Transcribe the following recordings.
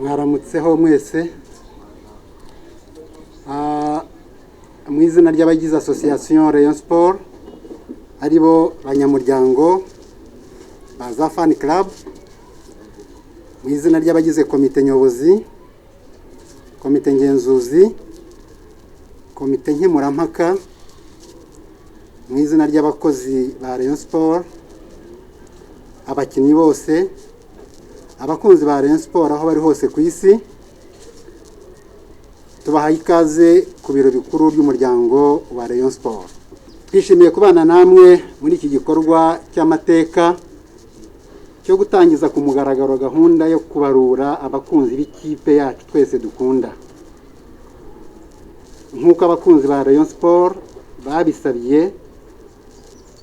mwaramutseho mwese mu izina ry'abagize association Rayon Sport aribo banyamuryango baza fan club, mu izina ry'abagize komite nyobozi, komite ngenzuzi, komite nkemurampaka, mu izina ry'abakozi ba Rayon Sport, abakinnyi bose, abakunzi ba Rayon Sport aho bari hose ku isi, tubahaye ikaze ku biro bikuru by'umuryango wa Rayon Sport. Twishimiye kubana namwe muri iki gikorwa cy'amateka cyo gutangiza ku mugaragaro gahunda yo kubarura abakunzi b'ikipe yacu twese dukunda. Nk'uko abakunzi ba Rayon Sport babisabye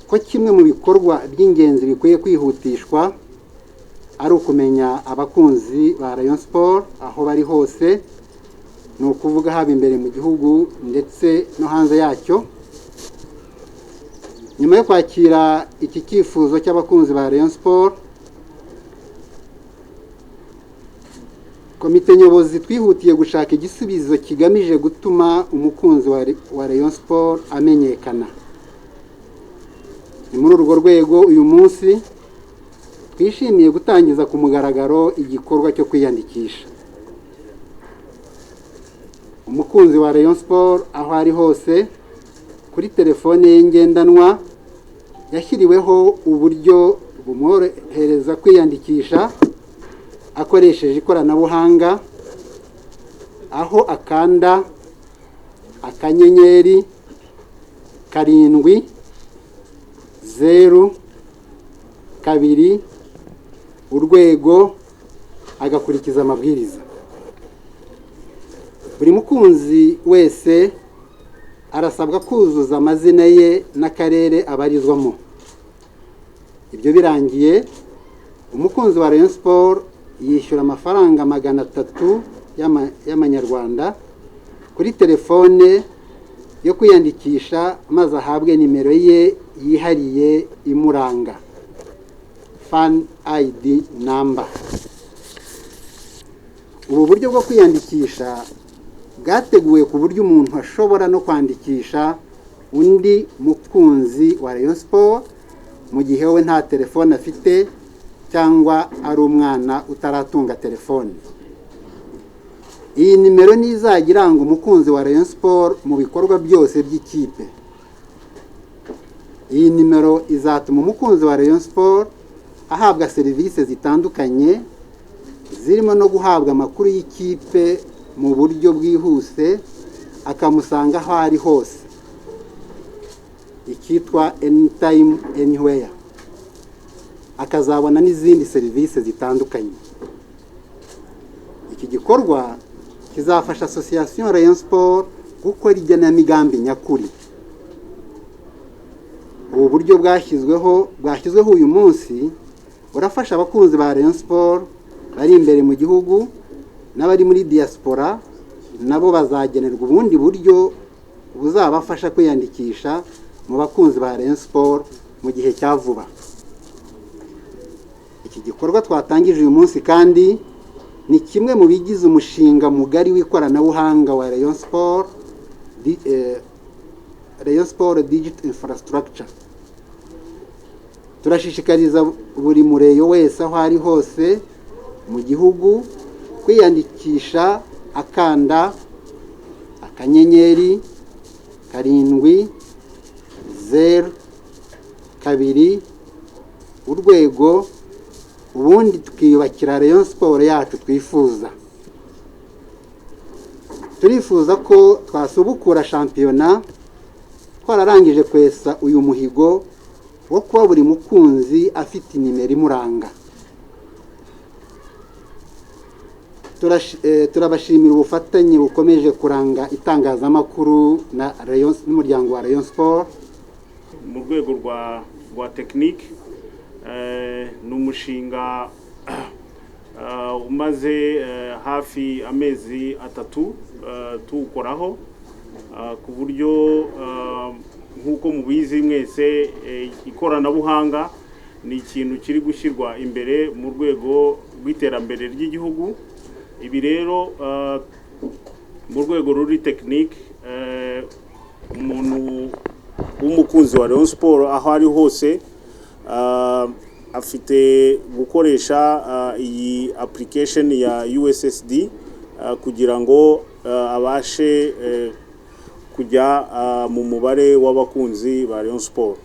ko kimwe mu bikorwa by'ingenzi bikwiye kwihutishwa ari ukumenya abakunzi ba Rayon Sport aho bari hose, ni ukuvuga haba imbere mu gihugu ndetse no hanze yacyo. Nyuma yo kwakira iki cyifuzo cy'abakunzi ba Rayon Sport, komite nyobozi twihutiye gushaka igisubizo kigamije gutuma umukunzi wa Rayon Sport amenyekana. Ni muri urwo rwego uyu munsi twishimiye gutangiza ku mugaragaro igikorwa cyo kwiyandikisha. Umukunzi wa Rayon Sport aho ari hose kuri telefone ye ngendanwa yashyiriweho uburyo bumworohereza kwiyandikisha akoresheje ikoranabuhanga, aho akanda akanyenyeri 702 urwego agakurikiza amabwiriza. Buri mukunzi wese arasabwa kuzuza amazina ye n'akarere abarizwamo. Ibyo birangiye, umukunzi wa Rayon Sport yishyura amafaranga 300 y'amanyarwanda kuri telefone yo kwiyandikisha, maze ahabwe nimero ye yihariye imuranga, fan ID number. Ubu buryo bwo kwiyandikisha bwateguwe ku buryo umuntu ashobora no kwandikisha undi mukunzi wa Rayon Sport mu gihe we nta telefone afite cyangwa ari umwana utaratunga telefone. Iyi nimero nizajya iranga umukunzi wa Rayon Sport mu bikorwa byose by'ikipe. Iyi nimero izatuma umukunzi wa Rayon Sport ahabwa serivisi zitandukanye, zirimo no guhabwa amakuru y'ikipe mu buryo bwihuse, akamusanga aho ari hose, ikitwa anytime anywhere. Akazabona n'izindi serivisi zitandukanye. Iki gikorwa kizafasha association Rayon Sport gukora igenamigambi nyakuri. Ubu buryo bwashyizweho uyu munsi burafasha abakunzi ba Rayon Sport bari imbere mu gihugu n'abari muri diaspora, nabo bazagenerwa ubundi buryo buzabafasha kwiyandikisha mu bakunzi ba Rayon Sport mu gihe cya vuba. Iki gikorwa twatangije uyu munsi kandi ni kimwe mu bigize umushinga mugari w'ikoranabuhanga wa Rayon Sport, Rayon Sport Digital Infrastructure. Turashishikariza buri mureyo wese aho ari hose mu gihugu kwiyandikisha, akanda akanyenyeri 702 urwego, ubundi tukiyubakira Rayon Sport yacu twifuza. Turifuza ko twasubukura shampiyona twararangije kwesa uyu muhigo wo kuba buri mukunzi afite nimero imuranga. Turabashimira ubufatanye bukomeje kuranga itangazamakuru na n'umuryango wa Rayon Sport mu rwego rwa tekinike. Ni umushinga umaze hafi amezi 3 tuwukoraho, ku buryo nk'uko mubizi mwese ikoranabuhanga ni ikintu kiri gushyirwa imbere mu rwego rw'iterambere ry'igihugu, ibi rero mu rwego ruri tekinike umuntu w'umukunzi wa Rayon Sport aho ari hose afite gukoresha iyi application ya USSD kugira ngo abashe kujya mu mubare w'abakunzi ba Rayon Sport.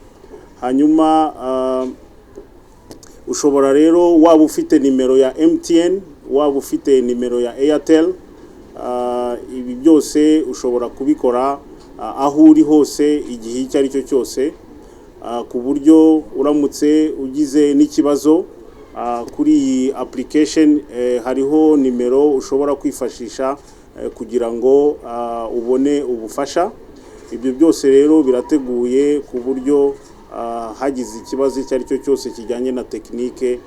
Hanyuma ushobora rero waba ufite nimero ya MTN, waba ufite nimero ya Airtel, ibi byose ushobora kubikora aho uri hose igihe icyo ari cyo cyose, ku buryo uramutse ugize n'ikibazo kuri iyi application hariho nimero ushobora kwifashisha kugira ngo ubone ubufasha. Ibyo byose rero birateguye ku buryo hagize ikibazo icyo ari cyo cyose kijyanye na tekinike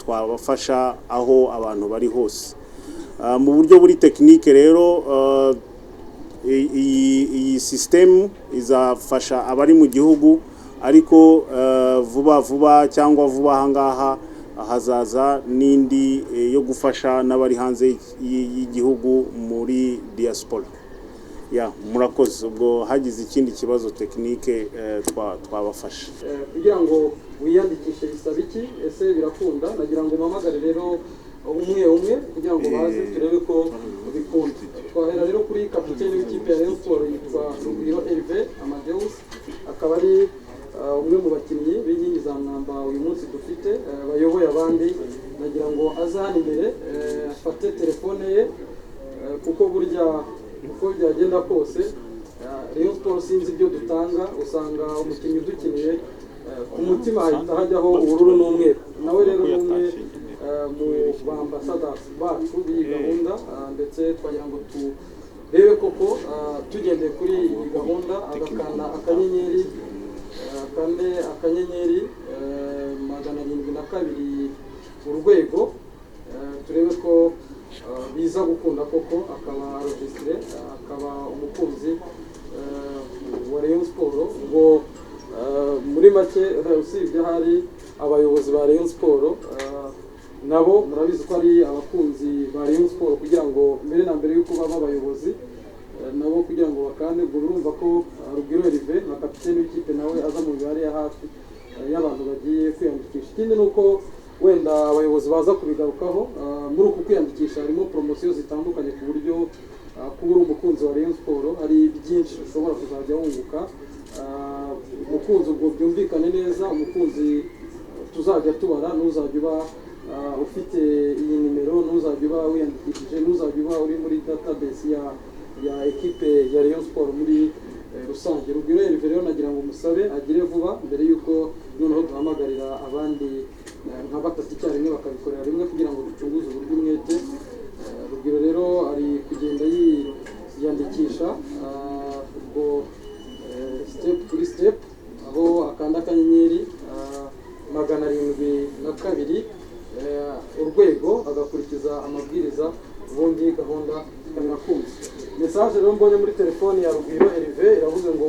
twabafasha aho abantu bari hose. Mu buryo buri tekinike rero iyi system izafasha abari mu gihugu, ariko vuba cyangwa vuba ahangaha hazaza n'indi yo gufasha n'abari hanze y'igihugu muri diaspora. Murakoze. Ubwo hagize ikindi kibazo tekinike twabafasha. Kugira ngo wiyandikishe bisaba iki? Ese birakunda? Nagira ngo mpamagare rero umwe kugira ngo baze turebe ko bikunda. Twahera rero kuri kapiteni w'ikipe ya Rayon Sport yitwa Rugwiro Hervé Amadeus, akaba ari umwe mu bakinnyi b'inkingi za mwamba uyu munsi dufite bayoboye abandi. Nagira ngo aze hano imbere afate telefone ye, kuko burya uko byagenda kose Rayon Sport sinzi ibyo dutanga, usanga umukinnyi udukiniye ku mutima hahita hajyaho ubururu n'umweru. Nawe rero n'umwe mu bambassadors bacu b'iyi gahunda, ndetse twagira ngo turebe koko tugendeye kuri iyi gahunda agakanda akanyenyeri 772 urwego, turebe ko biza gukunda koko akaba registre, akaba umukunzi wa Rayon Sport. Ngo muri make usibye hari abayobozi ba Rayon Sport, nabo murabizi ko ari abakunzi ba Rayon Sport, kugira ngo mbere na mbere yuko baba abayobozi nabo kugira ngo bakande. Ubwo urumva ko Rugwiro Hervé na kapiteni w'ikipe nawe aza mu mibare ya hafi y'abantu bagiye kwiyandikisha. Ikindi nuko wenda abayobozi baza kubigarukaho, muri uku kwiyandikisha harimo promosiyo zitandukanye, ku buryo kuba uri umukunzi wa Rayon Sport hari byinshi ushobora kuzajya wunguka. Umukunzi ubwo byumvikane neza, umukunzi tuzajya tubara, n'uzajya uba ufite iyi nimero, n'uzajya uba wiyandikishije, n'uzajya uba uri muri database ya ekipe ya Rayon Sport muri rusange. Rugwiro Hervé rero nagira ngo musabe agire vuba mbere yuko noneho duhamagarira abandi nka batatu icyarimwe bakabikorera rimwe, kugira ngo ducunguze uburyo umwete. Rugwiro rero ari kugenda yiyandikisha ubwo step kuri step, aho akanda akanyenyeri 772 urwego, agakurikiza amabwiriza, ubundi gahunda ikanakumva. Message rero mbonye muri telefone ya Rugwiro Hervé iravuze ngo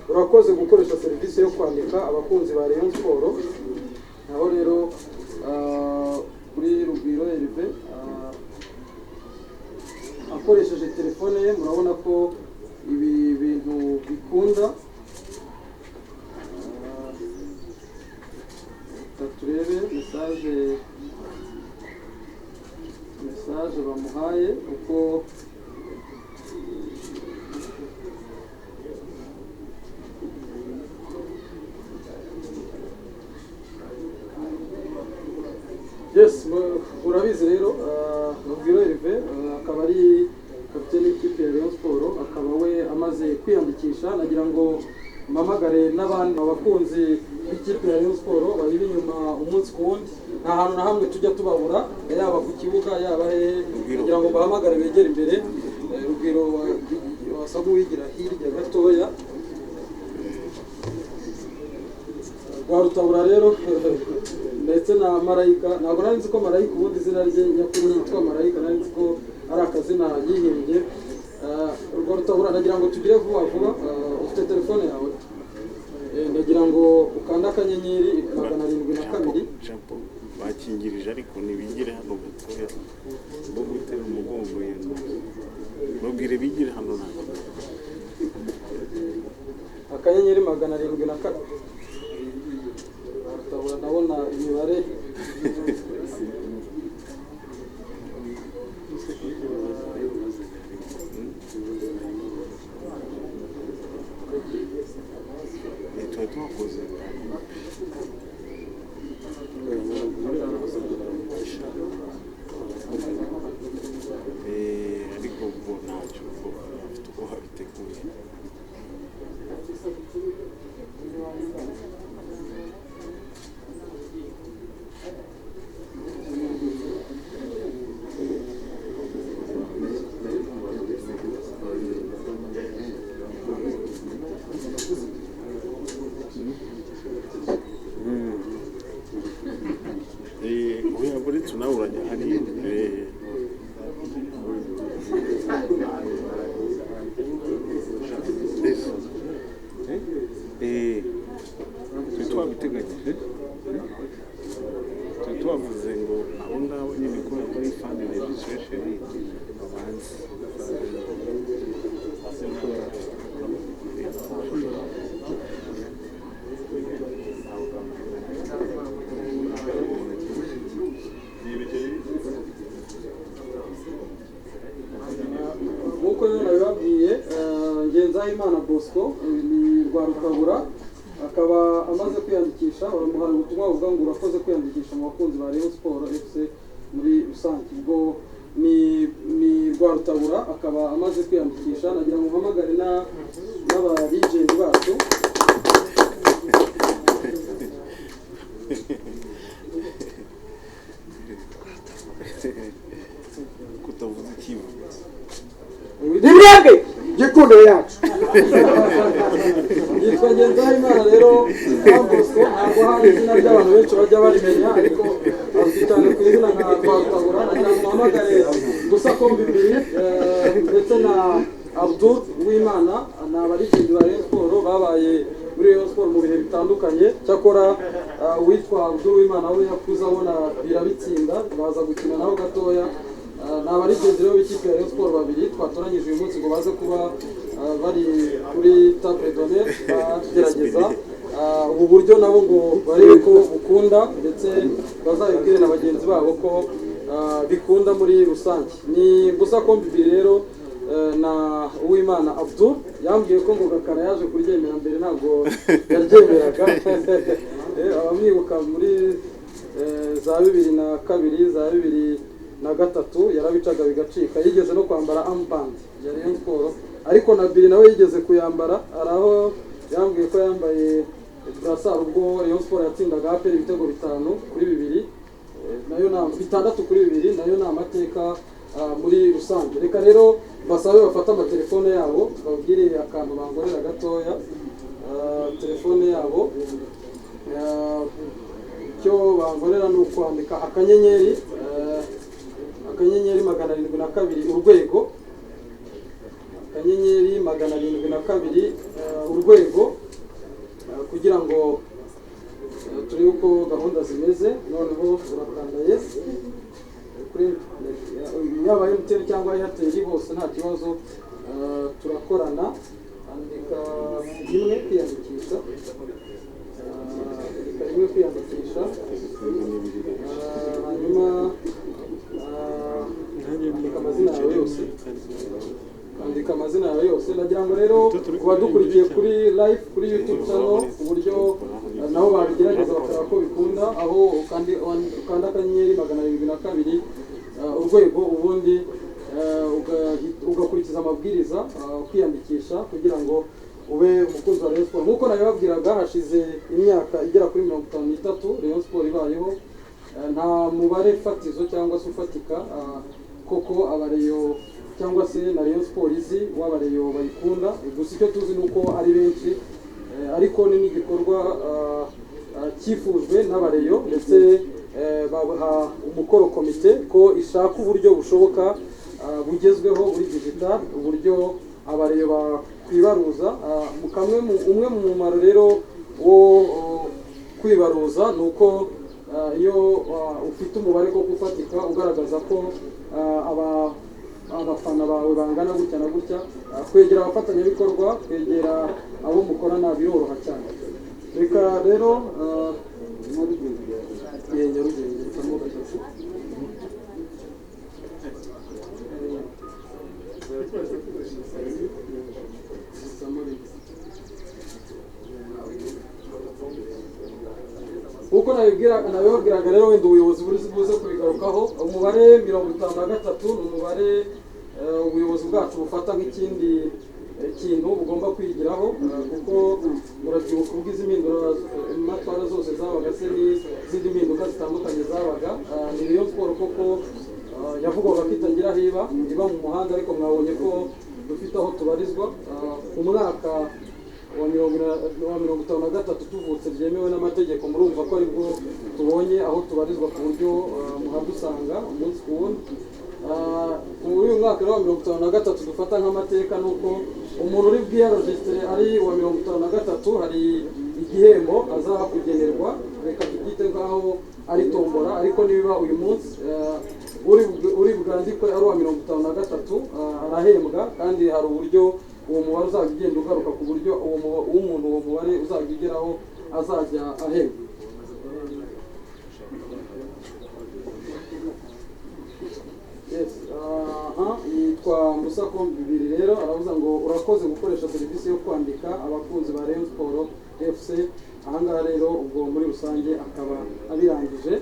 urakoze gukoresha serivisi yo kwandika abakunzi ba Rayon Sport. Naho rero kuri Rugwiro Hervé akoresheje telefone ye, murabona ko ibi bintu bikunda. Turebe message bamuhaye uko urabizi rero Rugwiro Hervé akaba ari kapiteni w'ikipe ya Rayon Sport, akaba we amaze kwiyandikisha. Nagira ngo mpamagare n'abandi abakunzi b'ikipe ya Rayon Sport bari inyuma umunsi ku wundi, nta hantu na hamwe tujya tubabura, yaba ku kibuga yaba hehe. Nagira ngo bahamagare begere imbere. Rugwiro wasa nk'uwigira hirya gatoya. Rwarutabura rero ndetse na Marayika, ntabwo nari nzi ko Marayika ubundi izina rye nyakuri yitwa Marayika, nari nzi ko ari akazina yihimbye. Rwarutabura nagira ngo tugire vuba ufite telefone yawe, ndagira ngo ukanda akanyenyeri 772 bakingirije ariko ntibigire hano gatoya bo gutera umugongo yenda babwire bigire hano ntabwo akanyenyeri 704 batabura ndabona imibare twakoze ariko ubwo ntacyo bafite uko habiteguye oya buri tunawuranya hari twabiteganyije twavuze ngo abo ngabo nyine kubera ko ari fan registration babanze nk'uko rero nabibabwiye Ngenzahimana Bosco ni Rwarukabura akaba amaze kwiyandikisha bamuhaye ubutumwa buvuga ngo urakoze kwiyandikisha mu bakunzi ba Rayon Sport FC muri rusange ubwo ni Rwarutabura akaba amaze kwiyandikisha nagira ngo mpamagare n'aba legend bacu kutavuza ikivu nimwebwe gikundo yacu yitwa Ngenzahimana rero Bosco ntabwo hari izina ry'abantu benshi bajya barimenya ariko azwi cyane ku izina nka Rwarutabura nagira ngo mpamagare gusa kombi bibiri ndetse na Abdul Uwimana ni abarigenti ba Rayon Sport babaye muri Rayon Sport mu bihe bitandukanye cyakora uwitwa Abdul Uwimana we yakuze abona birabitsinda baza gukina naho gatoya ni abarigenti rero b'ikipe ya Rayon Sport babiri twatoranyije uyu munsi ngo baze kuba bari kuri table d'honneur bagerageza ubu buryo nabo ngo barebe ko bukunda ndetse bazabibwire na bagenzi babo ko bikunda muri rusange ni gusa kombi bibiri rero na Uwimana Abdul yambwiye ko ngo Gakara yaje kuryemera mbere ntabwo yaryemeraga abamwibuka muri za 2002 za 2003 yarabicaga bigacika yigeze no kwambara armband ya Rayon Sport ariko na Biri nawe yigeze kuyambara araho yambwiye ko yambaye brassard ubwo Rayon Sport yatsindaga APR ibitego 5-2 nayo na 6-2 nayo na amateka muri rusange reka rero basabe bafata amatelefone yabo babwire akantu bangorera gatoya telefone yabo cyo bangorera ni ukwandika akanyenyeri 702 urwego akanyenyeri 702 urwego kugira ngo turebe uko gahunda zimeze noneho urakanda yes kuri yaba MTN cyangwa Airtel bose nta kibazo turakorana andika rimwe kwiyandikisha hanyuma andika amazina yawe yose ndagira ngo rero kuba dukurikiye kuri live kuri YouTube channel uburyo nabo babigerageza bakareba ko bikunda aho ukanda akanyenyeri 702 urwego ubundi ugakurikiza amabwiriza ukiyandikisha kugira ngo ube umukunzi wa Rayon Sport nkuko nabibabwiraga hashize imyaka igera kuri 53 Rayon Sport ibayeho nta mubare fatizo cyangwa se ufatika koko abareyo cyangwa se na Rayon Sport izi w'abareyo bayikunda gusa icyo tuzi nuko ari benshi ariko ni n'igikorwa cyifujwe n'abareyo ndetse babaha umukoro komite ko ishaka uburyo bushoboka bugezweho buri digital uburyo abareyo bakwibaruza umwe mu mumaro rero wo kwibaruza nuko iyo ufite umubare ko gufatika ugaragaza ko abafana bawe bangana gutya na gutya, kwegera abafatanyabikorwa, kwegera abo mukorana biroroha cyane. Reka rero uko nabibabwiraga rero, wenda ubuyobozi buze kubigarukaho. Umubare 53 ni umubare ubuyobozi bwacu bufata nk'ikindi kintu bugomba kwigiraho, kuko murabyibuka ubwo izi mpinduratwara zose zabaga se n'izindi mpinduka zitandukanye zabaga, ni Rayon Sport koko yavugwaga ko itagira iba mu muhanda, ariko mwabonye ko dufite aho tubarizwa. Ku mwaka wa 53 tuvutse byemewe n'amategeko, murumva ko aribwo tubonye aho tubarizwa ku buryo muhadusanga umunsi ku wundi. Muri uyu mwaka wa 53 dufata nk'amateka, nuko umuntu uri bwiyarojisitire ari wa 53 hari igihembo azakugenerwa, reka tubyite nk'aho ari tombora, ariko nibiba uyu munsi uri bwandikwe ari wa 53 arahembwa, kandi hari uburyo uwo mubare uzajya ugenda ugaruka ku buryo umuntu uwo mubare uzajya ugeraho azajya ahembwa. Yitwa Musako bibiri rero, aravuga ngo urakoze gukoresha serivisi yo kwandika abakunzi ba Rayon Sport FC. Ahangaha rero ubwo muri rusange akaba abirangije,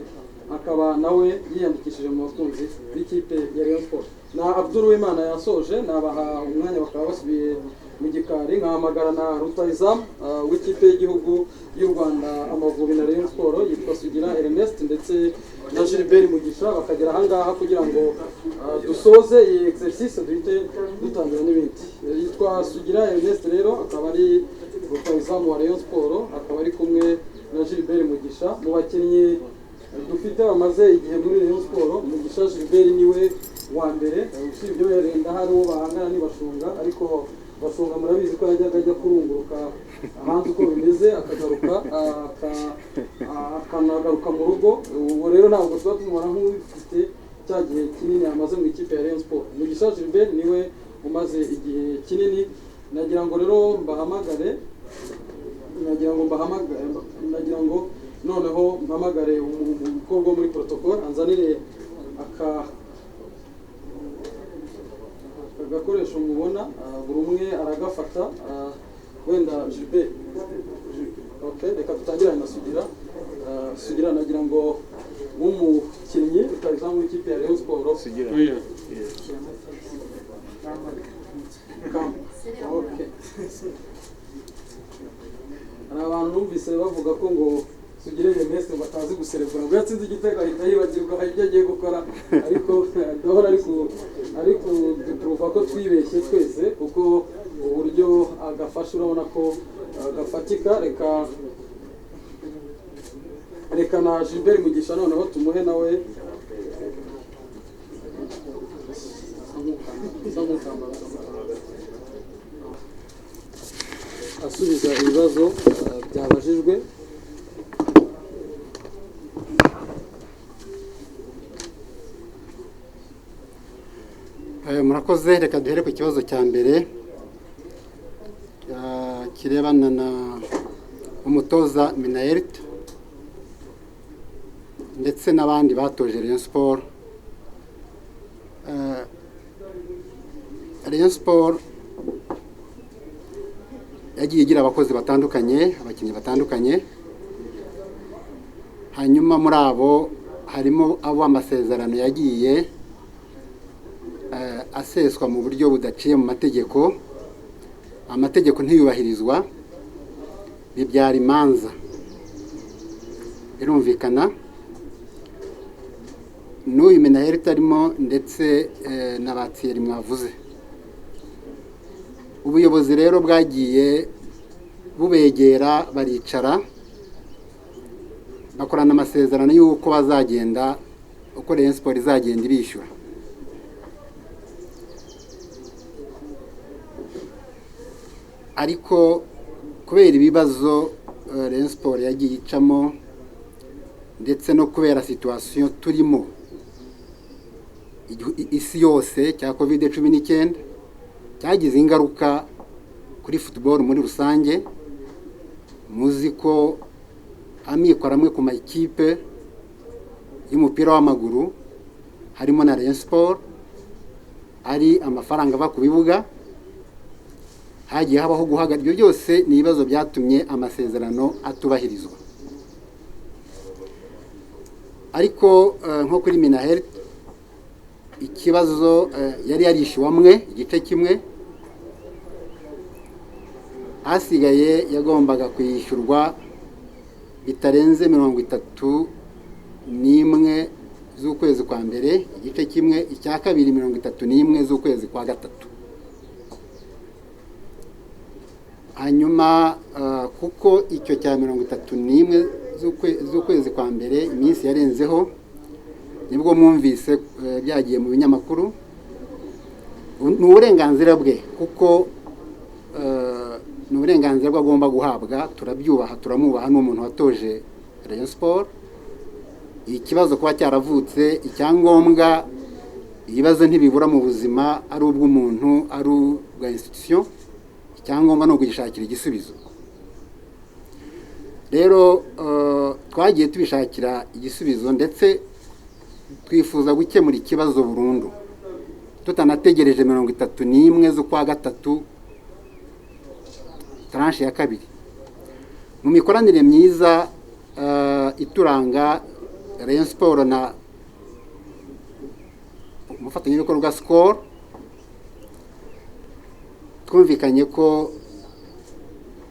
akaba nawe yiyandikishije mu bakunzi b'ikipe ya Rayon Sport. Na Abdul Wimana yasoje, nabaha umwanya bakaba basubiye mu gikari, nkahamagara na rutahizamu w'ikipe y'igihugu y'u Rwanda Amavubi na Rayon Sport, yitwa Sugira Ernest ndetse na Gilbert Mugisha, bakagera ahangaha kugira ngo dusoze iyi exercice duhite dutangira n'ibindi. Yitwa Sugira Ernest rero akaba ari rutahizamu wa Rayon Sport, akaba ari kumwe na Gilbert Mugisha. Mu bakinnyi dufite bamaze igihe muri Rayon Sport, Mugisha Gilbert niwe wa mbere, usibye wenda hari uwo bahangana n'Ibashunga, ariko Bashunga murabizi ko yajyaga ajya kurunguruka hanze uko bimeze, akagaruka akanagaruka mu rugo. Ubu rero ntabwo tuba tumubona nk'ufite cya gihe kinini amaze mu ikipe ya Rayon Sport. Mugisha Gilbert niwe umaze igihe kinini. Nagira ngo rero mbahamagare, nagira ngo noneho mpamagare umukobwa muri protocol anzanire agakoresho mubona, buri umwe aragafata. Wenda Gilbert, okay, reka tutangirane na Sugira. Sugira, nagira ngo umukinnyi utayizamu w'ikipe ya Rayon Sport. Sugira. Okay. Hari abantu numvise bavuga ko ngo Sugira Ernest batazi guserebura, ngo yatsinze igitego ahita yibagirwa ibyo agiye gukora, ariko ndahora ariko duprova ko twibeshye twese, kuko uburyo agafasha urabona ko gafatika. Reka na Gilbert Mugisha noneho tumuhe nawe asubiza ibibazo byabajijwe. Murakoze. Reka duhere ku kibazo cya mbere kirebana na umutoza Minnaert ndetse n'abandi batoje Rayon Sport. Rayon Sport yagiye igira abakozi batandukanye, abakinnyi batandukanye, hanyuma muri abo harimo abo amasezerano yagiye aseswa mu buryo budaciye mu mategeko, amategeko ntiyubahirizwa, bibyara imanza. Birumvikana n'uyu Minnaert arimo ndetse na Batsiri mwavuze. Ubuyobozi rero bwagiye bubegera, baricara bakorana amasezerano y'uko bazagenda, uko Rayon Sport izagenda ibishyura. Ariko kubera ibibazo Rayon Sport yagiye icamo ndetse no kubera situation turimo isi yose cya COVID-19 cyagize ingaruka kuri football muri rusange. Muzi ko amikoro amwe ku makipe y'umupira w'amaguru harimo na Rayon Sport ari amafaranga ava ku bibuga, hagiye habaho guhagarika. Ibyo byose ni ibibazo byatumye amasezerano atubahirizwa. Ariko nko kuri Minahealth ikibazo yari yarishyuwamwe igice kimwe, hasigaye yagombaga kwishyurwa bitarenze 31 z'ukwezi kwa mbere igice kimwe, icya kabiri 31 z'ukwezi kwa gatatu. Hanyuma kuko icyo cya 31 z'ukwezi kwa mbere iminsi yarenzeho, nibwo mwumvise byagiye mu binyamakuru. Ni uburenganzira bwe, kuko ni uburenganzira bwo agomba guhabwa, turabyubaha turamubaha, n'umuntu watoje Rayon Sport. Ikibazo kuba cyaravutse, icyangombwa ibibazo ntibibura mu buzima, ari ubw'umuntu ari ubwa institution, icyangombwa no kugishakira igisubizo. Rero twagiye tubishakira igisubizo, ndetse twifuza gukemura ikibazo burundu tutanategereje 31 z'ukwa gatatu tranche ya kabiri. Mu mikoranire myiza ituranga Rayon Sport na umufatanyabikorwa Skol, twumvikanye ko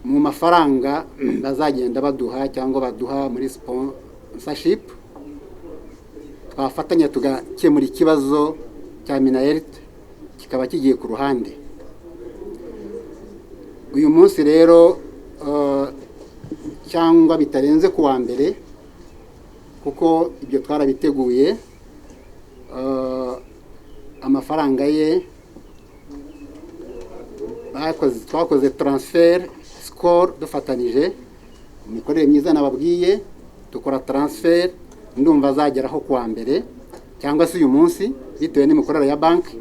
mu mafaranga bazagenda baduha cyangwa baduha muri sponsorship, twafatanya tugakemura ikibazo cya Minahealth kikaba kigiye ku ruhande. Uyu munsi rero cyangwa bitarenze ku wa mbere, kuko ibyo twarabiteguye, amafaranga ye twakoze transfer Skol dufatanije imikorere myiza nababwiye, dukora transfer, ndumva azageraho ku wa mbere cyangwa se uyu munsi bitewe n'imikorere ya banki,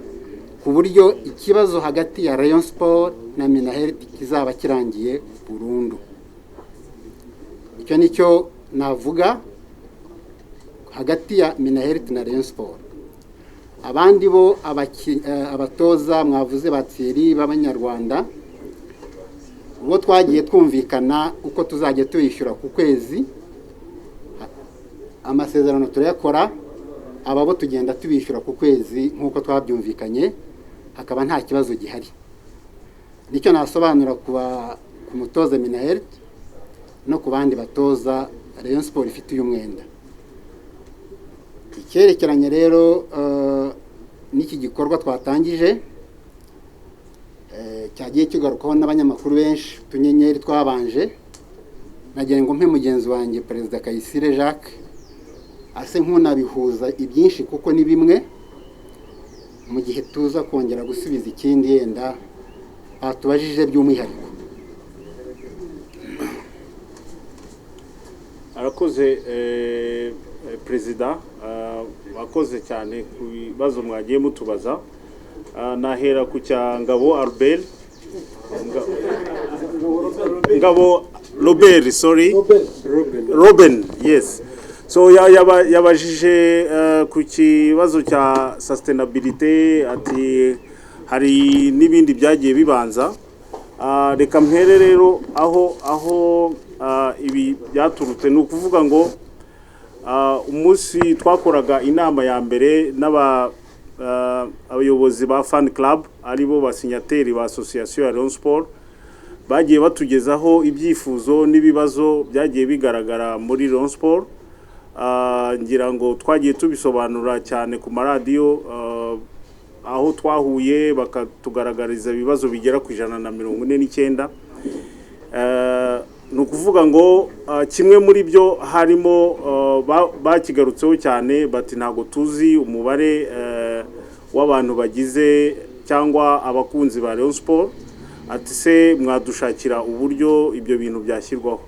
ku buryo ikibazo hagati ya Rayon Sport na Minahealth kizaba kirangiye burundu. Icyo nicyo navuga hagati ya Minahealth na Rayon Sport. Abandi bo abatoza mwavuze batsiri b'abanyarwanda, ubo twagiye twumvikana uko tuzajya tuyishyura ku kwezi, amasezerano turayakora, ababo tugenda tubishyura ku kwezi nk'uko twabyumvikanye, hakaba nta kibazo gihari. Nicyo nasobanura ku mutoza Minahealth no ku bandi batoza Rayon Sport ifite uyu mwenda. Icyerekeranye rero n'iki gikorwa twatangije, cyagiye kigarukaho n'abanyamakuru benshi, tunyenyeri twabanje, nagira ngo mpe mugenzi wanjye Perezida Kayisire Jacques ase nk'unabihuza ibyinshi kuko ni bimwe, mu gihe tuza kongera gusubiza ikindi yenda atubajije by'umwihariko. Arakoze Perezida, wakoze cyane ku bibazo mwagiye mutubaza. Nahera ku cya Ngabo Albert, Ngabo Robert, sorry, Robin, yes. So yabajije ku kibazo cya sustainability, ati hari n'ibindi byagiye bibanza. Reka mpere rero aho ibi byaturutse, ni ukuvuga ngo umunsi twakoraga inama ya mbere abayobozi ba fan club, aribo basinyateri ba association ya Rayon Sport, bagiye batugezaho ibyifuzo n'ibibazo byagiye bigaragara muri Rayon Sport. Ngira ngo twagiye tubisobanura cyane ku maradiyo, aho twahuye bakatugaragariza ibibazo bigera ku 149. Ni ukuvuga ngo kimwe muri byo harimo bakigarutseho cyane, bati ntago tuzi umubare w'abantu bagize cyangwa abakunzi ba Rayon Sport, ati se mwadushakira uburyo ibyo bintu byashyirwaho.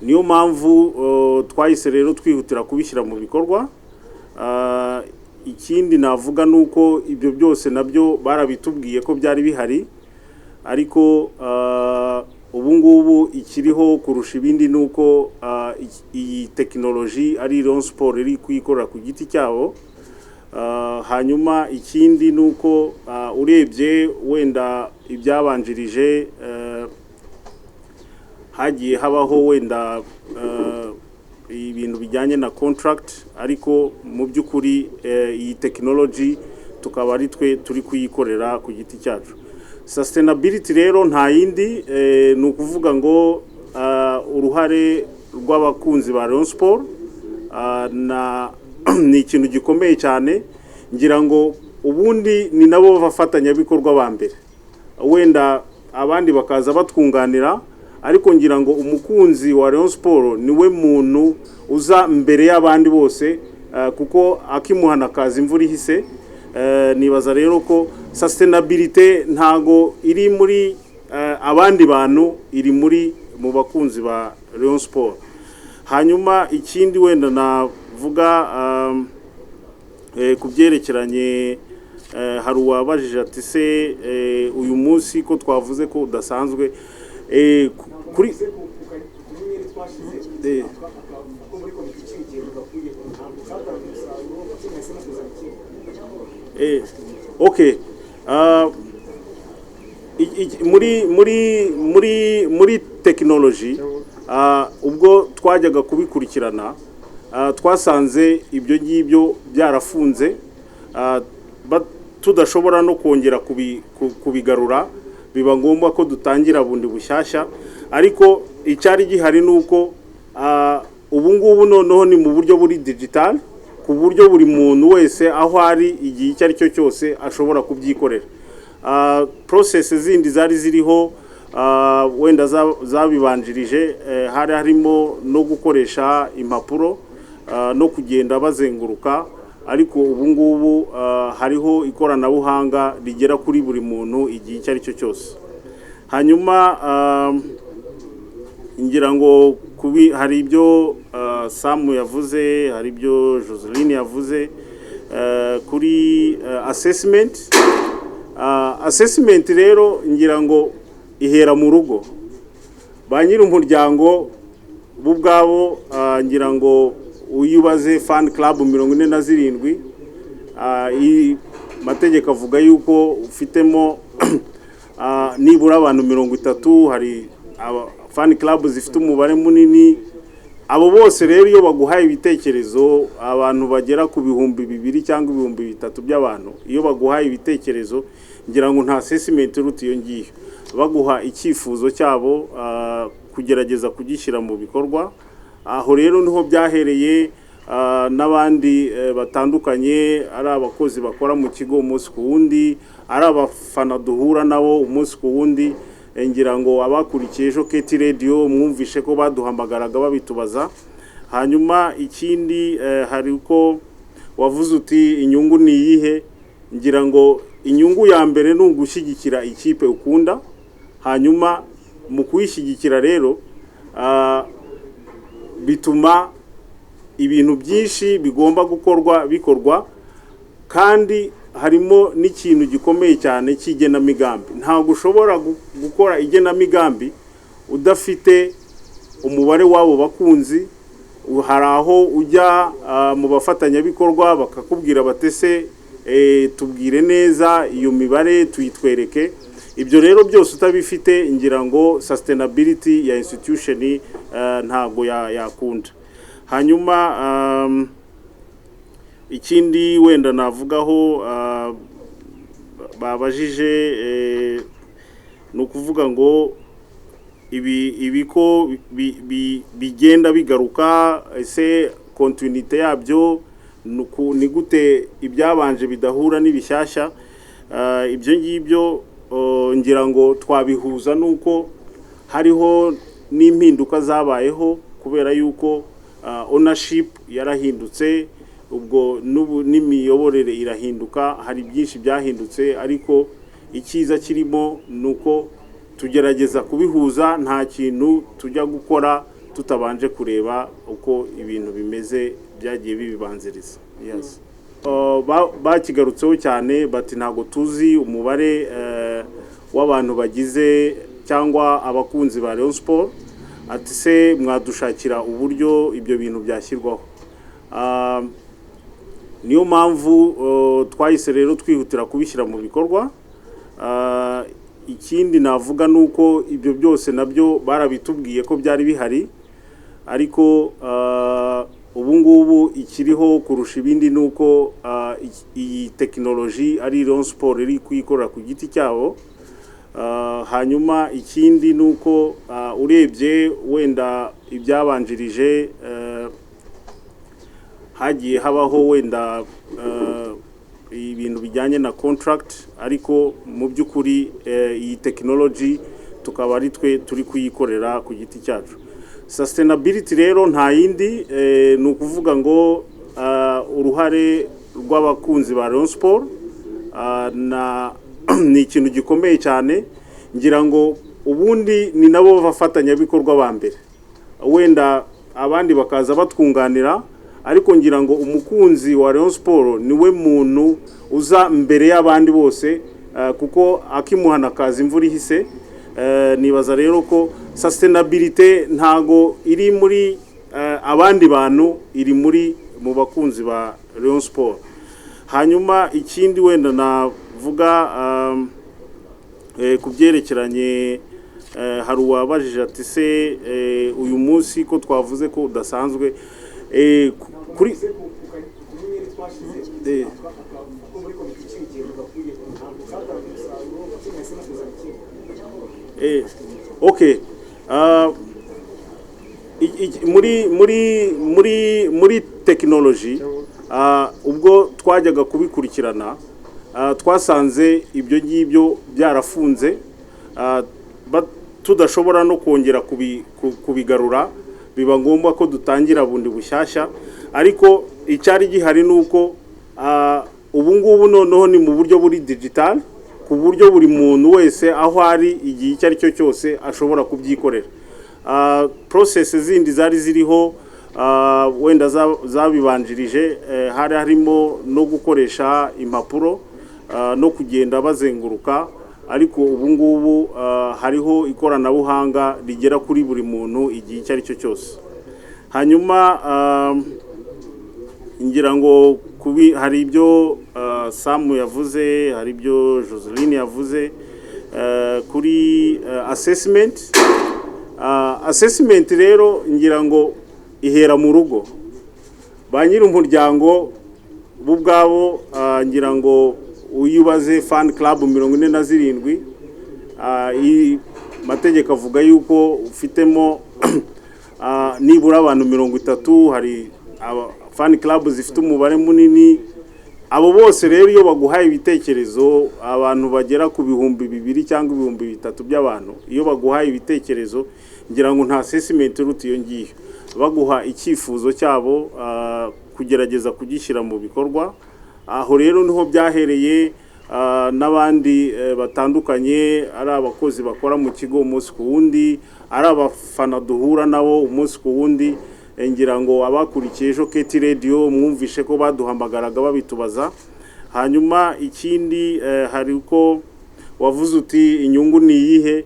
niyo mpamvu twahise rero twihutira kubishyira mu bikorwa. Ikindi navuga nuko ibyo byose nabyo barabitubwiye ko byari bihari, ariko ubu ngubu ikiriho kurusha ibindi nuko iyi tekinoloji ari Rayon Sport iri kuyikorera ku giti cyabo. Hanyuma ikindi nuko urebye wenda ibyabanjirije hagiye habaho wenda ibintu bijyanye na contract, ariko mu by'ukuri iyi technology tukaba ari twe turi kuyikorera ku giti cyacu. Sustainability rero nta yindi ni ukuvuga ngo uruhare rw'abakunzi ba Rayon Sport ni ikintu gikomeye cyane. Ngira ngo ubundi ni nabo bafatanyabikorwa ba mbere, wenda abandi bakaza batwunganira, ariko ngira ngo umukunzi wa Rayon Sport niwe muntu uza mbere y'abandi bose, kuko akimuhana kazi imvura ihise. Nibaza rero ko sustainability ntago iri muri abandi bantu, iri mu bakunzi ba Rayon Sport. Hanyuma ikindi wenda navuga ku byerekeranye, hari uwabajije ati se uyu munsi ko twavuze ko udasanzwe kuri okay, muri technology ubwo twajyaga kubikurikirana twasanze ibyo ngibyo byarafunze, tudashobora no kongera kubigarura, biba ngombwa ko dutangira bundi bushyashya. Ariko icyari gihari nuko ubu ngubu noneho ni mu buryo buri digital, ku buryo buri muntu wese aho ari igihe icyo ari cyo cyose ashobora kubyikorera. Process zindi zari ziriho wenda zabibanjirije, hari harimo no gukoresha impapuro no kugenda bazenguruka, ariko ubu ngubu hariho ikoranabuhanga rigera kuri buri muntu igihe icyo ari cyo cyose. Hanyuma ngira ngo hari ibyo Samu yavuze, hari ibyo Joseline yavuze kuri assessment rero ngira ngo ihera mu rugo. Ba nyiri umuryango bo ubwabo ngira ngo uyubaze fan club 47, mategeko avuga yuko ufitemo nibura abantu 30, hari fan club zifite umubare munini. Abo bose rero iyo baguhaye ibitekerezo, abantu bagera ku 2,000 cyangwa 3,000 by'abantu, iyo baguhaye ibitekerezo ngira ngo nta assessment ruti yo ngiyo, baguha icyifuzo cyabo kugerageza kugishyira mu bikorwa. Aho rero niho byahereye. N'abandi batandukanye, ari abakozi bakora mu kigo umunsi ku wundi, ari abafana duhura nabo umunsi ku wundi. Ngira ngo abakurikiye ejo Keti Radio mwumvishe ko baduhamagaraga babitubaza. Hanyuma ikindi hari uko wavuze uti inyungu ni iyihe. Ngira ngo inyungu ya mbere ni ugushyigikira ikipe ukunda, hanyuma mu kuyishyigikira rero bituma ibintu byinshi bigomba bikorwa, kandi harimo n'ikintu gikomeye cyane cy'igenamigambi. Ntabwo ushobora gukora igenamigambi udafite umubare wabo bakunzi. Hari aho ujya mu bafatanyabikorwa bakakubwira batese tubwire neza iyo mibare tuyitwereke. Ibyo rero byose utabifite, ngira ngo sustainability ya institution ntago yakunda. Hanyuma ikindi wenda navugaho babajije ni ukuvuga ngo ibiko bigenda bigaruka, ese continuité yabyo ni gute ibyabanje bidahura n'ibishyashya. Ibyo ngibyo ngira ngo twabihuza nuko hariho n'impinduka zabayeho, kubera yuko ownership yarahindutse, ubwo n'imiyoborere irahinduka. Hari byinshi byahindutse, ariko icyiza kirimo nuko tugerageza kubihuza. Nta kintu tujya gukora tutabanje kureba uko ibintu bimeze byagiye bibibanziriza. Yes. Bakigarutseho cyane bati ntago tuzi umubare w'abantu bagize cyangwa abakunzi ba Rayon Sport, ati se mwadushakira uburyo ibyo bintu byashyirwaho. Niyo mpamvu twahise rero twihutira kubishyira mu bikorwa. Ikindi navuga nuko ibyo byose nabyo barabitubwiye ko byari bihari, ariko ubu ngubu ikiriho kurusha ibindi nuko iyi tekinoloji ari Rayon Sport iri kuyikorera ku giti cyabo. Hanyuma ikindi nuko urebye wenda ibyabanjirije hagiye habaho wenda ibintu bijyanye na contract, ariko mu by'ukuri iyi technology tukaba ari twe turi kuyikorera ku giti cyacu. Sustainability rero nta yindi ni ukuvuga ngo uruhare rw'abakunzi ba Rayon Sport ni ikintu gikomeye cyane. Ngira ngo ubundi ni nabo bafatanyabikorwa ba mbere, wenda abandi bakaza batwunganira, ariko ngira ngo umukunzi wa Rayon Sport niwe muntu uza mbere y'abandi bose, kuko akimuhana kazi imvura ihise. Nibaza rero ko sustainability ntago iri muri abandi bantu, iri mu bakunzi ba Rayon Sport. Hanyuma ikindi wenda navuga ku byerekeranye, hari uwabajije ati se uyu munsi ko twavuze ko udasanzwe kuri okay, muri technology ubwo twajyaga kubikurikirana twasanze ibyo ngibyo byarafunze, tudashobora no kongera kubigarura, biba ngombwa ko dutangira bundi bushyashya. Ariko icyari gihari nuko ubu ngubu noneho ni mu buryo buri digital, ku buryo buri muntu wese aho ari igihe icyo ari cyo cyose ashobora kubyikorera. Process zindi zari ziriho wenda zabibanjirije, hari harimo no gukoresha impapuro no kugenda bazenguruka, ariko ubu ngubu hariho ikoranabuhanga rigera kuri buri muntu igihe icyo ari cyo cyose. Hanyuma ngira ngo hari ibyo Samu yavuze, hari ibyo Joseline yavuze kuri assessment rero ngira ngo ihera mu rugo. Ba nyiri umuryango bo ubwabo, ngira ngo uyubaze fan club 47, mategeko avuga yuko ufitemo nibura abantu 30, hari fan club zifite umubare munini. Abo bose rero iyo baguhaye ibitekerezo, abantu bagera ku 2,000 cyangwa 3,000 by'abantu, iyo baguhaye ibitekerezo ngira ngo nta assessment ruti yo ngiyo, baguha icyifuzo cyabo kugerageza kugishyira mu bikorwa. Aho rero niho byahereye, n'abandi batandukanye, ari abakozi bakora mu kigo umunsi ku wundi, ari abafana duhura nabo umunsi ku wundi. Ngira ngo abakurikiye ejo Keti Radio mwumvishe ko baduhamagaraga babitubaza. Hanyuma ikindi hari uko wavuze uti inyungu ni iyihe.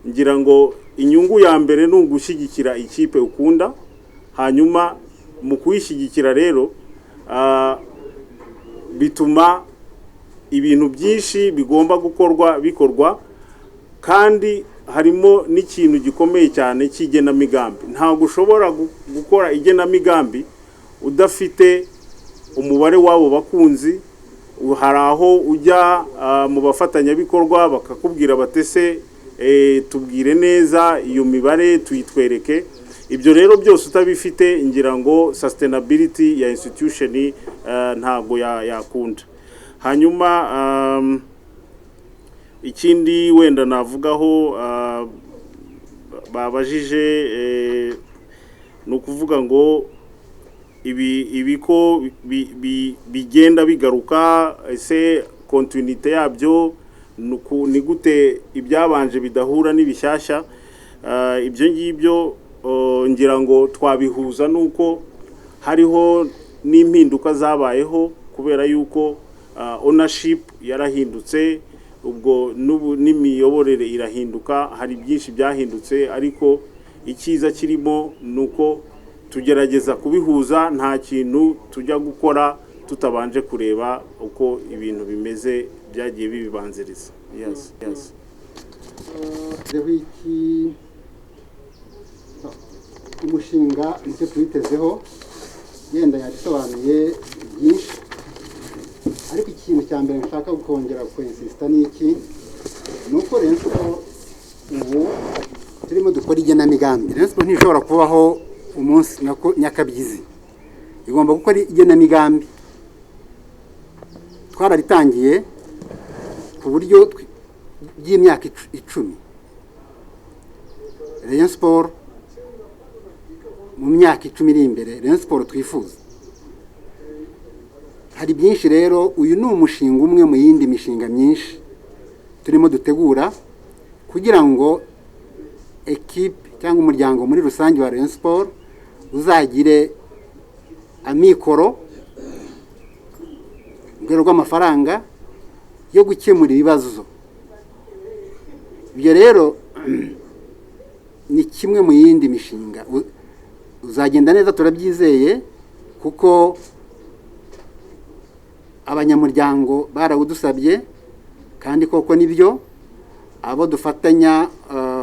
Ngira ngo inyungu ya mbere ni ugushyigikira ikipe ukunda, hanyuma mu kuyishyigikira rero bituma ibintu byinshi bigomba bikorwa, kandi harimo n'ikintu gikomeye cyane cy'igenamigambi. Ntabwo ushobora gukora igenamigambi udafite umubare w'abo bakunzi. Hari aho ujya mu bafatanyabikorwa bakakubwira batese tubwire neza iyo mibare tuyitwereke. Ibyo rero byose utabifite, ngira ngo sustainability ya institution ntago yakunda. Hanyuma ikindi wenda navugaho babajije no kuvuga ngo ibiko bigenda bigaruka, ese continuité yabyo ni gute ibyabanje bidahura n'ibishyashya. Ibyo ngibyo ngira ngo twabihuza nuko hariho n'impinduka zabayeho kubera yuko ownership yarahindutse, ubwo n'imiyoborere irahinduka, hari byinshi byahindutse, ariko icyiza kirimo nuko tugerageza kubihuza, nta kintu tujya gukora tutabanje kureba uko ibintu bimeze byagiye bibibanziriza. Yes. Umushinga nicyo twitezeho, yenda yabisobanuye byinshi, ariko ikintu cya mbere nshaka kongera kwensista ni iki, ni uko Rayon Sports ubu turimo dukora igenamigambi. Rayon Sports ntishobora kubaho umunsi nyakabyizi, igomba gukora igenamigambi. Twararitangiye ku buryo by'imyaka 10. Rayon Sports mu myaka 10 iri imbere, Rayon Sports twifuza hari byinshi. Rero uyu ni umushinga umwe mu yindi mishinga myinshi turimo dutegura kugira ngo equipe cyangwa umuryango muri rusange wa Rayon Sports uzagire amikoro rwego rw'amafaranga yo gukemura ibibazo. Ibyo rero ni kimwe mu yindi mishinga uzagenda neza, turabyizeye, kuko abanyamuryango barawudusabye, kandi koko nibyo. Abo dufatanya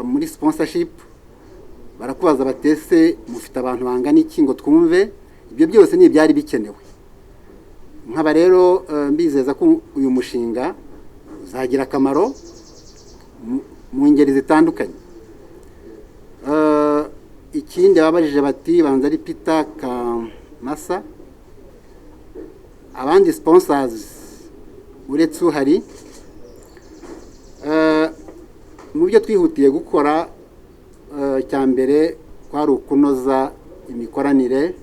muri sponsorship barakubaza batese mufite abantu bangana iki ngo twumve. Ibyo byose ni byari bikenewe. Nkaba rero mbizeza ko uyu mushinga uzagira akamaro mu ngeri zitandukanye. Ikindi babajije bati banza ari Peter Kamasa, abandi sponsors uretse uhari. Mu byo twihutiye gukora, cya mbere kwari ukunoza imikoranire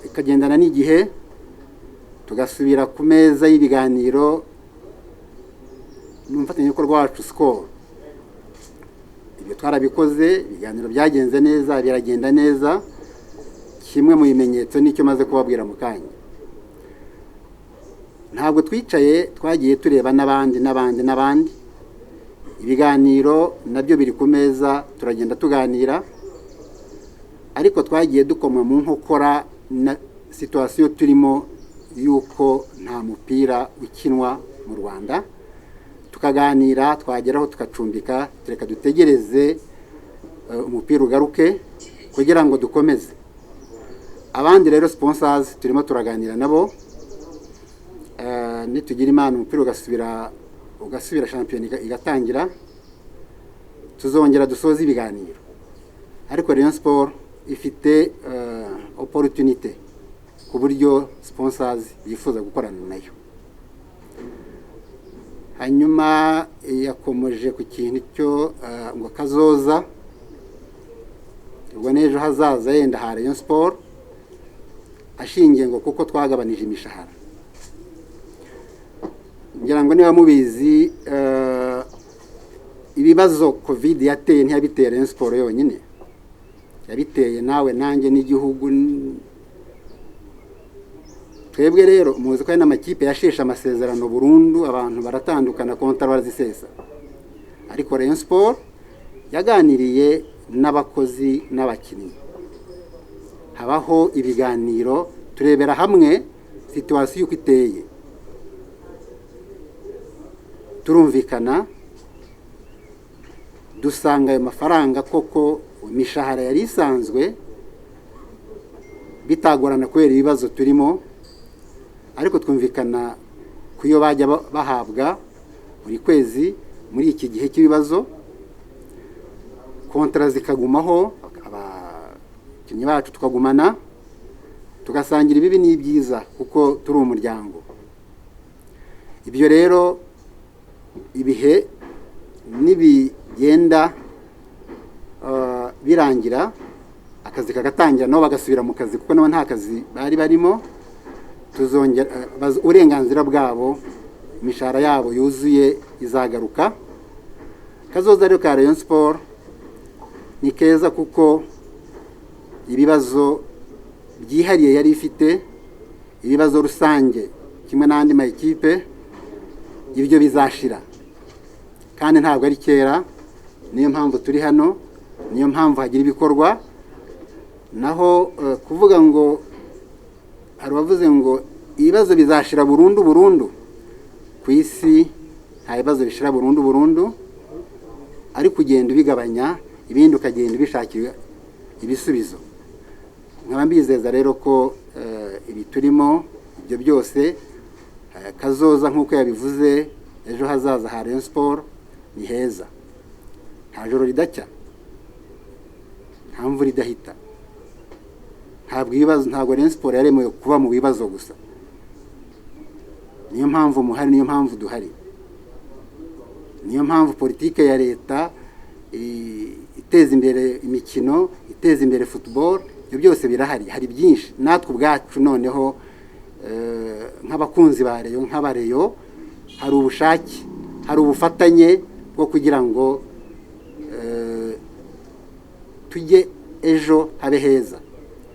ikagendana n'igihe, tugasubira ku meza y'ibiganiro n'umufatanyabikorwa wacu Skol. Ibyo twarabikoze, ibiganiro byagenze neza, biragenda neza. Kimwe mu bimenyetso nicyo maze kubabwira mu kanya. Ntabwo twicaye, twagiye tureba n'abandi. Ibiganiro nabyo biri ku meza, turagenda tuganira, ariko twagiye dukoma mu nkokora na situation turimo yuko nta mupira ukinwa mu Rwanda. Tukaganira, twageraho tukacumbika, reka dutegereze umupira ugaruke kugira ngo dukomeze. Abandi rero sponsors turimo turaganira nabo, nitugira imana umupira ugasubira shampiyona igatangira, tuzongera dusoza ibiganiro. Ariko Rayon Sports ifite opportunity ku buryo sponsors bifuza gukorana nayo. Hanyuma yakomeje ku kintu cyo ngo kazoza, ubwo n'ejo hazaza yenda ha Rayon Sports, ashingiye ngo kuko twagabanije imishahara. Ngira ngo niba mubizi, ibibazo covid yateye ntiyabiteye Rayon Sports yonyine, yabiteye nawe nanjye n'igihugu. Twebwe rero muzi ko ari n'amakipe yashesha amasezerano burundu, abantu baratandukana, kontra barazisesa. Ariko Rayon Sports yaganiriye n'abakozi n'abakinnyi, habaho ibiganiro, turebera hamwe situation uko iteye, turumvikana, dusanga ayo mafaranga koko imishahara yari isanzwe bitagorana kubera ibibazo turimo, ariko twumvikana kuyo bajya bahabwa buri kwezi muri iki gihe cy'ibibazo, kontra zikagumaho, abakinnyi bacu tukagumana, tugasangira ibibi n'ibyiza kuko turi umuryango. Ibyo rero ibihe nibigenda birangira, akazi kagatangira nabo bagasubira mu kazi, kuko nabo nta kazi bari barimo, tuzongera uburenganzira bwabo, imishahara yabo yuzuye izagaruka. Kazoza rero ka Rayon Sports ni keza kuko ibibazo byihariye yari ifite, ibibazo rusange kimwe n'andi makipe, ibyo bizashira kandi ntabwo ari kera. Niyo mpamvu turi hano, niyo mpamvu hagira ibikorwa. Naho kuvuga ngo hari wavuze ngo ibibazo bizashira burundu ku isi, nta bibazo bishira burundu, ariko ugenda ubigabanya, ibindi ukagenda ubishakira ibisubizo. Nkaba mbizeza rero ko ibi turimo ibyo byose kazoza nk'uko yabivuze, ejo hazaza ha Rayon Sport ni heza, nta joro ridacya, nta mvura idahita. Ntabwo Rayon Sport yaremewe kuba mu bibazo gusa. Niyo mpamvu muhari, niyo mpamvu duhari, niyo mpamvu politike ya leta iteza imbere imikino, iteza imbere football, ibyo byose birahari. Hari byinshi natwe ubwacu noneho nk'abakunzi ba Rayon, nk'abareyo, hari ubushake, hari ubufatanye bwo kugira ngo tujye ejo habe heza.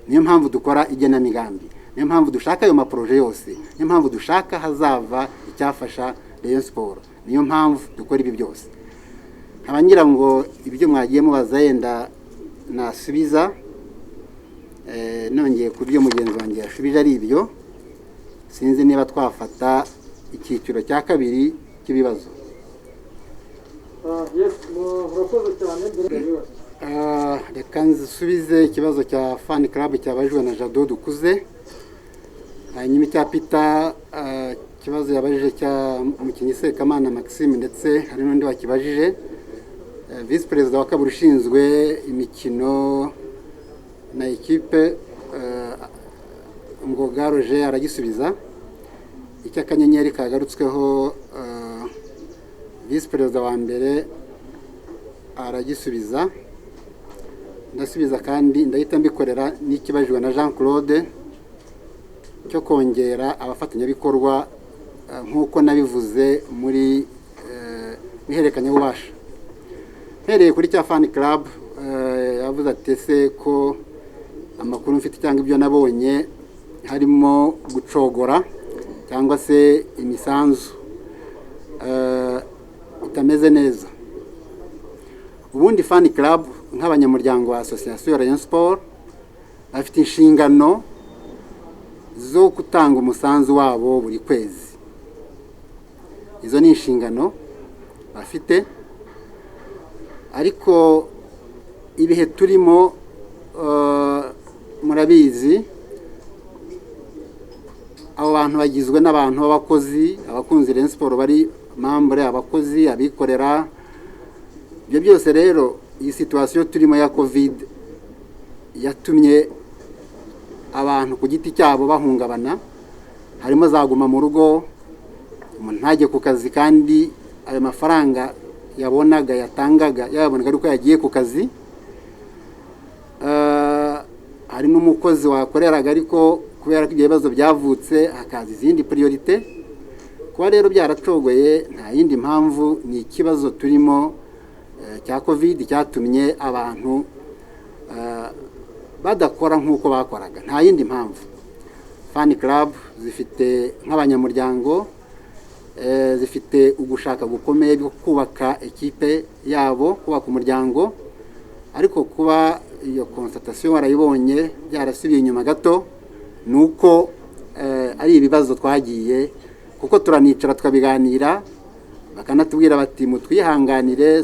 Niyo mpamvu dukora igenamigambi, niyo mpamvu dushaka ayo maproje yose, niyo mpamvu dushaka hazava icyafasha Rayon Sport, niyo mpamvu dukora ibi byose. Nkaba ngira ngo ibyo mwagiye mubaza yenda nasubiza, nongeye ku byo mugenzi wanjye yashubije ari ibyo. Sinzi niba twafata icyiciro cya kabiri cy'ibibazo. murakoze cyane. Reka nsubize ikibazo cya fan club cyabajwe na Jado Dukuze. Hanyuma icya Peter, ikibazo yabajije cya umukinnyi Sekamana Maxime, ndetse hari n'undi wakibajije. Vice Perezida wa kabiri ushinzwe imikino na ekipe Ngoga Roger aragisubiza. Icy'akanyenyeri kagarutsweho Vice Perezida wa mbere aragisubiza. Ndasubiza kandi ndahita mbikorera n'ikibajijwe na Jean Claude cyo kongera abafatanyabikorwa nk'uko nabivuze muri biherekanya ububasha. Hereye kuri cya fan club, yavuze ati ese ko amakuru mfite cyangwa ibyo nabonye harimo gucogora cyangwa se imisanzu itameze neza. Ubundi fan club nk'abanyamuryango wa Association Rayon Sport bafite inshingano zo gutanga umusanzu wabo buri kwezi. Izo ni inshingano bafite, ariko ibihe turimo murabizi, abo bantu bagizwe n'abantu b'abakozi, abakunzi Rayon Sport bari membre, abakozi, abikorera. Ibyo byose rero, iyi situation turimo ya covid yatumye abantu ku giti cyabo bahungabana. Harimo zaguma mu rugo, umuntu ntajye ku kazi kandi ayo mafaranga yabonaga yatangaga yabonaga ariko yagiye ku kazi. Hari n'umukozi wakoreraga ariko kubera ko ibibazo byavutse hakaza izindi priorite. Kuba rero byaracogoye nta yindi mpamvu, ni ikibazo turimo cya covid cyatumye abantu badakora nk'uko bakoraga, nta yindi mpamvu. Fan club zifite nk'abanyamuryango zifite ugushaka gukomeye bwo kubaka ekipe yabo, kubaka umuryango, ariko kuba iyo constatation warayibonye byarasubiye inyuma gato, nuko ari ibibazo twagiye, kuko turanicara tukabiganira, bakanatubwira bati mutwihanganire,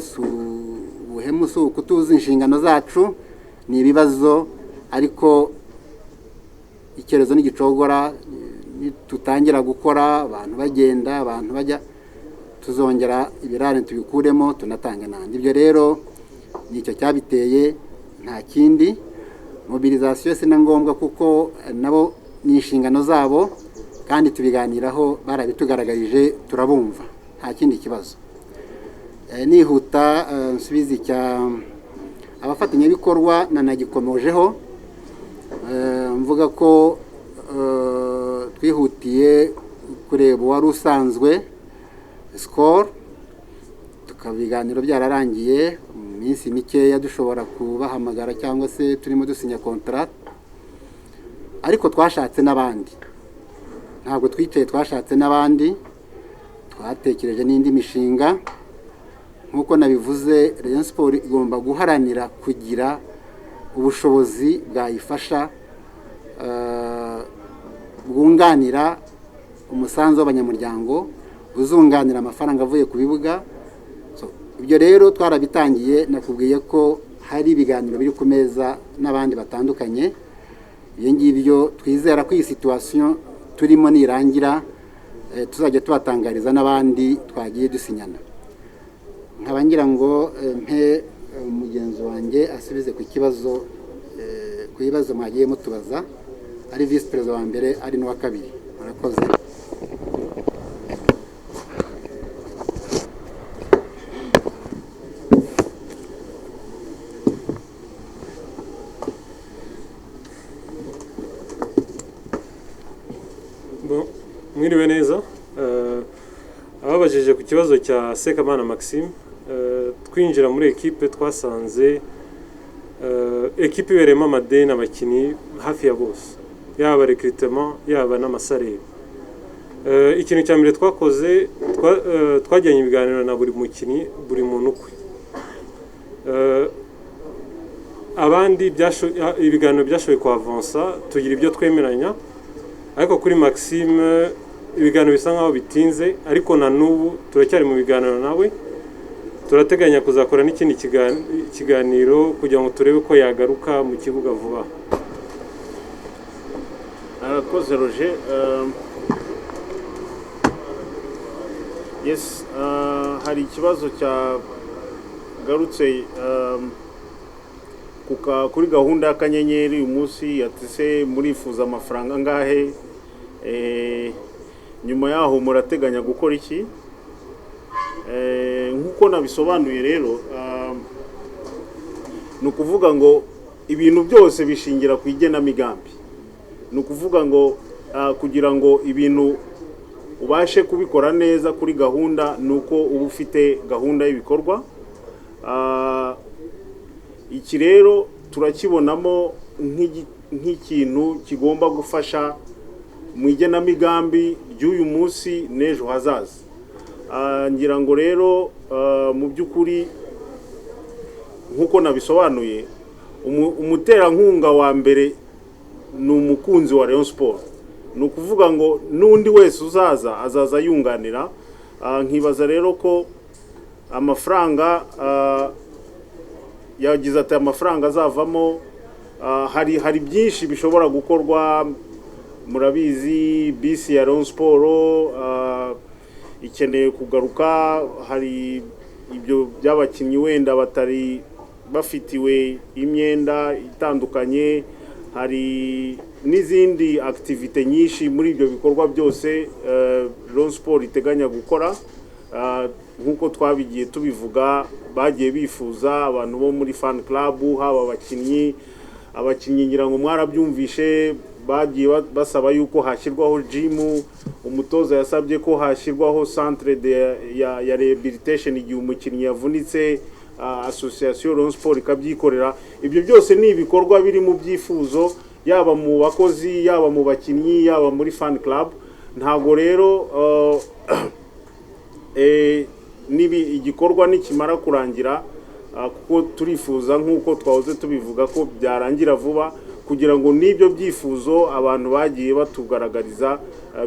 ubuhemu si ukutuzi inshingano zacu, ni ibibazo, ariko icyerezo n'igicogora tutangira gukora, abantu bagenda, abantu bajya, tuzongera ibirare tubikuremo tunatange nandi. Ibyo rero nicyo cyabiteye, nta kindi. Mobilisation se na ngombwa kuko nabo ni inshingano zabo, kandi tubiganiraho, barabitugaragarije, turabumva, nta kindi kibazo. Nihuta nsubize cya abafatanyabikorwa nanagikomojeho, mvuga ko twihutiye kureba uwari usanzwe Skol, tukabiganiro byararangiye mu iminsi mikeya dushobora kubahamagara cyangwa se turimo dusinya contract, ariko twashatse n'abandi, ntabwo twicaye, twashatse n'abandi, twatekereje n'indi mishinga. Nk'uko nabivuze, Rayon Sport igomba guharanira kugira ubushobozi bwayifasha bwunganira umusanzu w'abanyamuryango, buzunganira amafaranga avuye ku bibuga. Ibyo rero twarabitangiye, nakubwiye ko hari ibiganiro biri ku meza n'abandi batandukanye. Ibyo ngibyo twizera ko iyi situation turimo nirangira tuzajya tubatangariza n'abandi twagiye dusinyana. Nkaba ngira ngo mpe umugenzi wanjye asubize ku kibazo ku bibazo mwagiye mutubaza, ari vice president wa mbere ari n'uwa kabiri. Murakoze. Mwiriwe neza. Ababajije ku kibazo cya Sekamana Maxime, twinjira muri ekipe twasanze ekipe ibereyemo amadeni abakinnyi hafi ya bose, yaba recrutement yaba n'amasarere. Ikintu cya mbere twakoze, twajyanye ibiganiro na buri mukinnyi, buri muntu ukwe. Abandi ibiganiro byashoboye kuavansa, tugira ibyo twemeranya, ariko kuri Maxime ibiganiro bisa nkaho bitinze, ariko na n'ubu turacyari mu biganiro nawe. Turateganya kuzakora n'ikindi kiganiro kugira ngo turebe ko yagaruka mu kibuga vuba. Arakoze Roger. Yes, hari ikibazo cyagarutse kuri gahunda y'akanyenyeri uyu munsi, yatise murifuza amafaranga angahe, nyuma yaho murateganya gukora iki? Nk'uko nabisobanuye rero, ni ukuvuga ngo ibintu byose bishingira ku igenamigambi. Ni ukuvuga ngo kugira ngo ibintu ubashe kubikora neza kuri gahunda, ni uko uba ufite gahunda y'ibikorwa. Iki rero turakibonamo nk'ikintu kigomba gufasha mu igenamigambi ry'uyu munsi n'ejo hazaza. Ngira ngo rero mu by'ukuri nk'uko nabisobanuye, umuterankunga wa mbere ni umukunzi wa Rayon Sport. Ni ukuvuga ngo n'undi wese azaza yunganira. Nkibaza rero ko amafaranga yagize ati amafaranga azavamo, hari byinshi bishobora gukorwa. Murabizi bisi ya Rayon Sport ikeneye kugaruka, hari ibyo by'abakinnyi wenda batari bafitiwe imyenda itandukanye, hari n'izindi activite nyinshi muri ibyo bikorwa byose Rayon Sport iteganya gukora. Nk'uko twabigiye tubivuga, bagiye bifuza abantu bo muri fan club, haba abakinnyi ngira ngo mwarabyumvishe, bagiye basaba yuko hashyirwaho gym. Umutoza yasabye ko hashyirwaho centre ya rehabilitation igihe umukinnyi yavunitse, association Rayon Sport ikabyikorera. Ibyo byose ni ibikorwa biri mu byifuzo, yaba mu bakozi, yaba mu bakinnyi, yaba muri fan club. Ntago rero igikorwa nikimara kurangira, kuko turifuza nk'uko twahoze tubivuga ko byarangira vuba, kugira ngo n'ibyo byifuzo abantu bagiye batugaragariza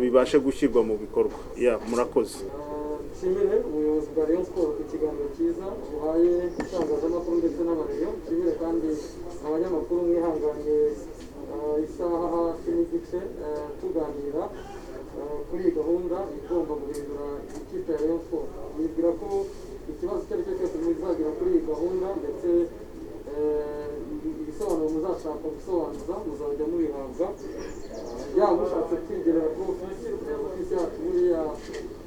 bibashe gushyirwa mu bikorwa. Murakoze. Nshimire ubuyobozi bwa Rayon Sport ku kiganiro cyiza buhaye itangazamakuru ndetse n'abareyo. Nshimire kandi abanyamakuru mwihanganye isaha hafi n'igice tuganira kuri iyi gahunda igomba guhindura ikipe ya Rayon Sport. Nibwira ko ikibazo icyo ari cyo cyose muzagira kuri iyi gahunda, ndetse ibisobanuro muzashaka gusobanuza muzajya mubihabwa. Yaba mushatse kwigerera kuri ofisi yacu, buriya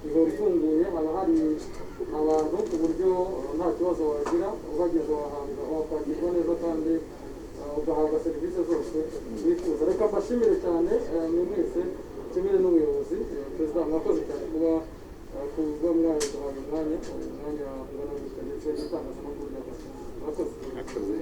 ihora ifunguye, haba hari abantu ku buryo nta kibazo wagira, ubageze wakwakirwa neza kandi ugahabwa serivisi zose wifuza. Reka mbashimire cyane mwe mwese, nshimire n'ubuyobozi. Perezida, mwakoze cyane kuba mwaduhaye umwanya ungana gutya, ndetse n'itangazamakuru ry'akazi. murakoze. Akoze.